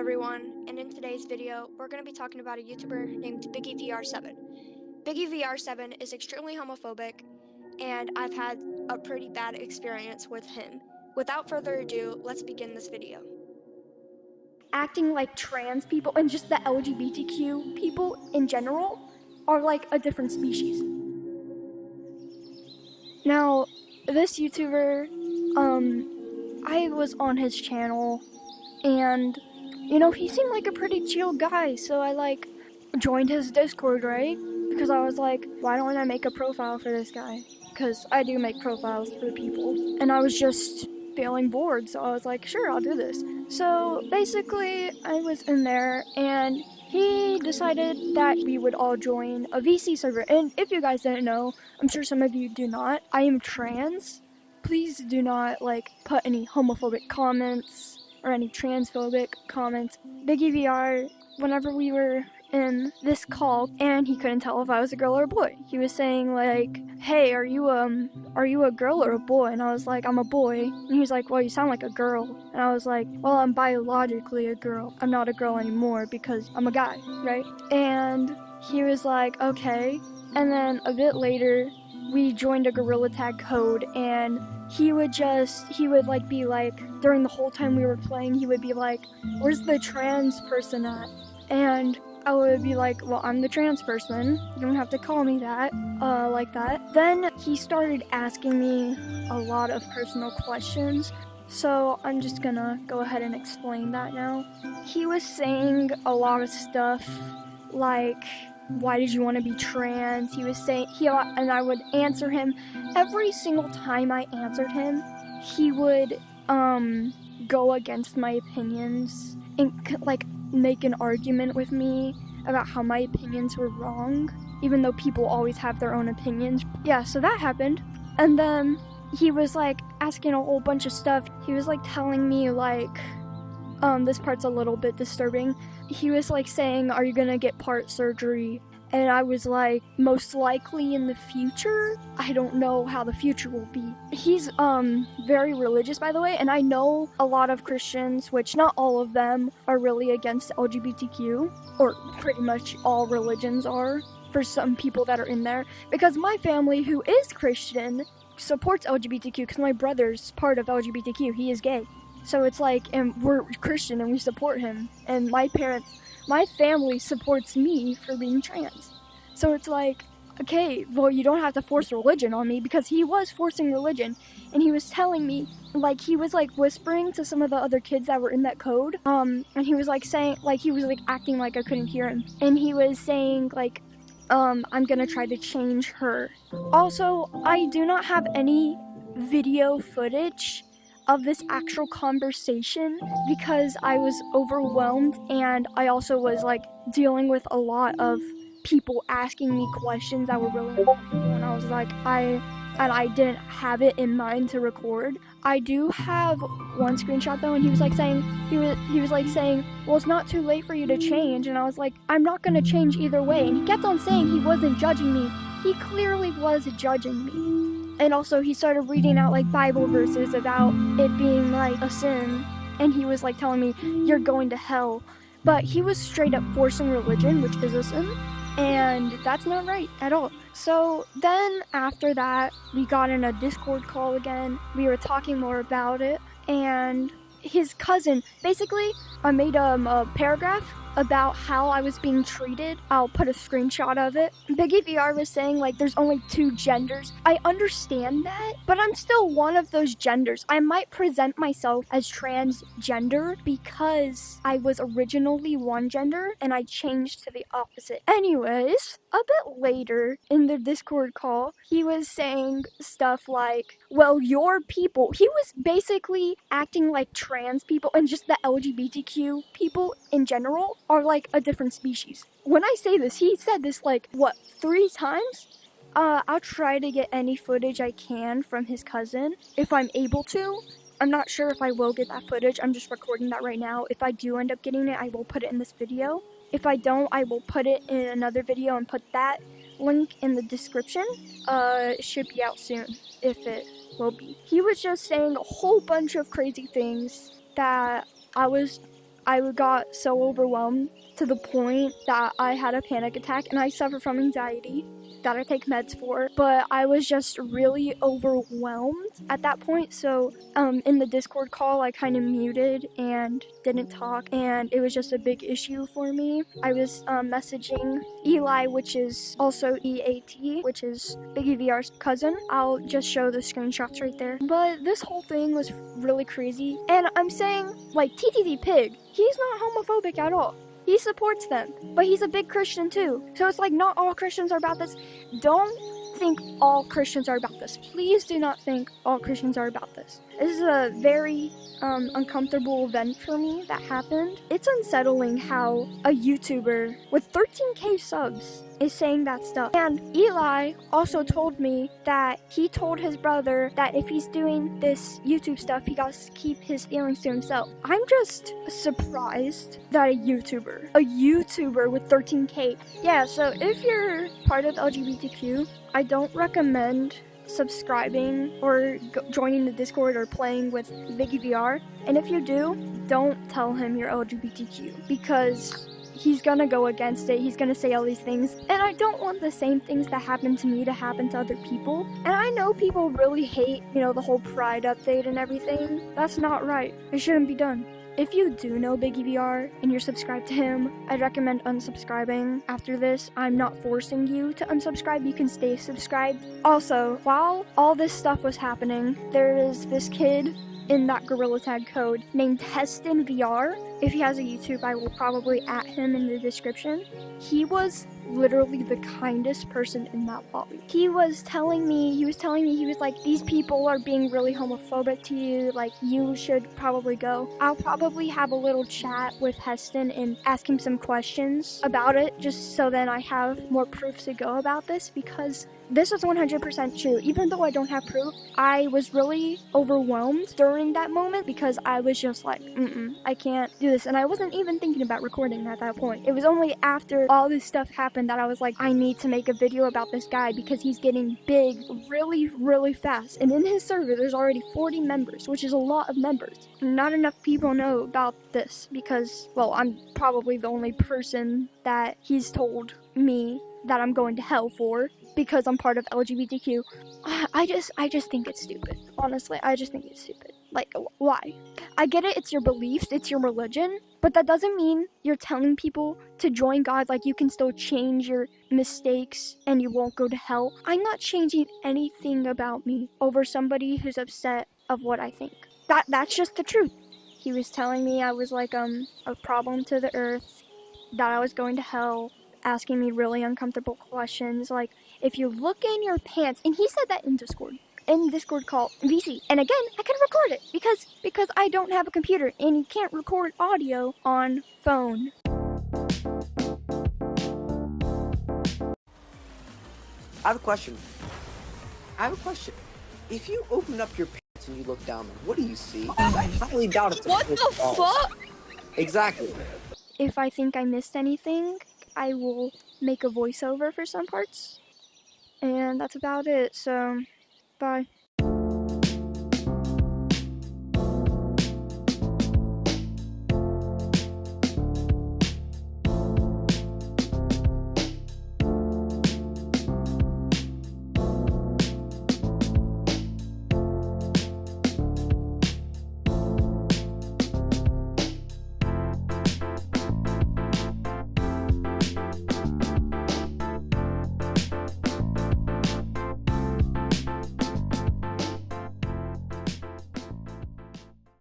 everyone, and in today's video, we're going to be talking about a YouTuber named bigEVR7. bigEVR7 is extremely homophobic, and I've had a pretty bad experience with him. Without further ado, let's begin this video. Acting like trans people and just the LGBTQ people in general are like a different species. Now, this YouTuber, I was on his channel, and he seemed like a pretty chill guy, so I joined his Discord, right? Because I was like, why don't I make a profile for this guy? Because I do make profiles for people, and I was just feeling bored, so I was like, sure, I'll do this. So basically, I was in there, and he decided that we would all join a VC server. And if you guys didn't know, I'm sure some of you do not, I am trans. Please do not put any homophobic comments or any transphobic comments. bigEVR, whenever we were in this call, and he couldn't tell if I was a girl or a boy. He was saying hey, are you a girl or a boy? And I was like, I'm a boy. And he was like, well, you sound like a girl. And I was like, well, I'm biologically a girl. I'm not a girl anymore because I'm a guy, right? And he was like, okay. And then a bit later, we joined a gorilla tag code, and he would be like, during the whole time we were playing, he would be like, where's the trans person at? And I would be like, well, I'm the trans person. You don't have to call me that, like that. Then he started asking me a lot of personal questions, so I'm just gonna go ahead and explain that now. He was saying a lot of stuff like, why did you want to be trans? He was saying, and I would answer him. Every single time I answered him, he would go against my opinions and make an argument with me about how my opinions were wrong, even though people always have their own opinions. Yeah, so that happened. And then he was asking a whole bunch of stuff. He was telling me this part's a little bit disturbing. He was saying, are you gonna get part surgery? And I was like, most likely in the future. I don't know how the future will be. He's very religious, by the way, and I know a lot of Christians, which not all of them are really against LGBTQ, or pretty much all religions are, for some people that are in there, because my family, who is Christian, supports LGBTQ, because my brother's part of LGBTQ, he is gay. So it's and we're Christian and we support him, and my family supports me for being trans. So it's okay, well, you don't have to force religion on me, because he was forcing religion. And he was telling me, he was whispering to some of the other kids that were in that code. And he was saying, he was acting like I couldn't hear him. And he was saying I'm gonna try to change her. Also, I do not have any video footage of this actual conversation because I was overwhelmed, and I also was dealing with a lot of people asking me questions that were really uncomfortable, and I was I didn't have it in mind to record. I do have one screenshot though, and he was saying, well, it's not too late for you to change, and I was like, I'm not gonna change either way. And he kept on saying he wasn't judging me. He clearly was judging me. And also, he started reading out Bible verses about it being a sin, and he was telling me, you're going to hell. But he was straight up forcing religion, which is a sin, and that's not right at all. So then after that, we got in a Discord call again. We were talking more about it, and his cousin, basically, I made a paragraph about how I was being treated. I'll put a screenshot of it. bigEVR was saying there's only 2 genders. I understand that, but I'm still one of those genders. I might present myself as transgender because I was originally one gender and I changed to the opposite. Anyways, a bit later in the Discord call, he was saying stuff well, your people. He was basically acting like trans people and just the LGBTQ people in general are a different species. When I say this, he said this 3 times? I'll try to get any footage I can from his cousin, if I'm able to. I'm not sure if I will get that footage. I'm just recording that right now. If I do end up getting it, I will put it in this video. If I don't, I will put it in another video and put that link in the description. It should be out soon, if it will be. He was just saying a whole bunch of crazy things that I was I got so overwhelmed to the point that I had a panic attack, and I suffer from anxiety that I take meds for, but I was just really overwhelmed at that point. So in the Discord call, I kind of muted and didn't talk, and it was just a big issue for me. I was messaging Eli, which is also EAT, which is bigEVR's cousin. I'll just show the screenshots right there. But this whole thing was really crazy, and I'm saying, like, TTV Pig, he's not homophobic at all. He supports them, but he's a big Christian too. So it's like, not all Christians are about this. Don't think all Christians are about this. Please do not think all Christians are about this. This is a very uncomfortable event for me that happened. It's unsettling how a YouTuber with 13K subs is saying that stuff. And Eli also told me that he told his brother that if he's doing this YouTube stuff, he got to keep his feelings to himself. I'm just surprised that a YouTuber with 13K. Yeah, so if you're part of LGBTQ, I don't recommend subscribing or joining the Discord or playing with bigEVR. And if you do, don't tell him you're LGBTQ, because he's gonna go against it. He's gonna say all these things, and I don't want the same things that happened to me to happen to other people. And I know people really hate, the whole Pride update and everything. That's not right. It shouldn't be done. If you do know bigEVR and you're subscribed to him, I'd recommend unsubscribing after this. I'm not forcing you to unsubscribe. You can stay subscribed. Also, while all this stuff was happening, there is this kid in that gorilla tag code named Heston VR. If he has a YouTube, I will probably add him in the description. He was literally the kindest person in that lobby. He was telling me, he was like, these people are being really homophobic to you, like, you should probably go. I'll probably have a little chat with Heston and ask him some questions about it, just so then I have more proof to go about this, because this is 100% true. Even though I don't have proof, I was really overwhelmed during that moment, because I was just like, I can't do this. And I wasn't even thinking about recording at that point. It was only after all this stuff happened that I was like, I need to make a video about this guy, because he's getting big really, really fast. And in his server, there's already 40 members, which is a lot of members. Not enough people know about this, because, well, I'm probably the only person that he's told me that I'm going to hell for, because I'm part of LGBTQ. I just think it's stupid. Honestly, I just think it's stupid. Like, why? I get it, it's your beliefs, it's your religion, but that doesn't mean you're telling people to join God. Like, you can still change your mistakes and you won't go to hell. I'm not changing anything about me over somebody who's upset of what I think. That's just the truth. He was telling me I was like a problem to the earth, that I was going to hell, asking me really uncomfortable questions, like, if you look in your pants, and he said that in Discord call VC. And again, I couldn't record it because I don't have a computer, and you can't record audio on phone. I have a question. If you open up your pants and you look down there, what do you see? I highly doubt it's What the fuck? Exactly. If I think I missed anything, I will make a voiceover for some parts. And that's about it, so bye.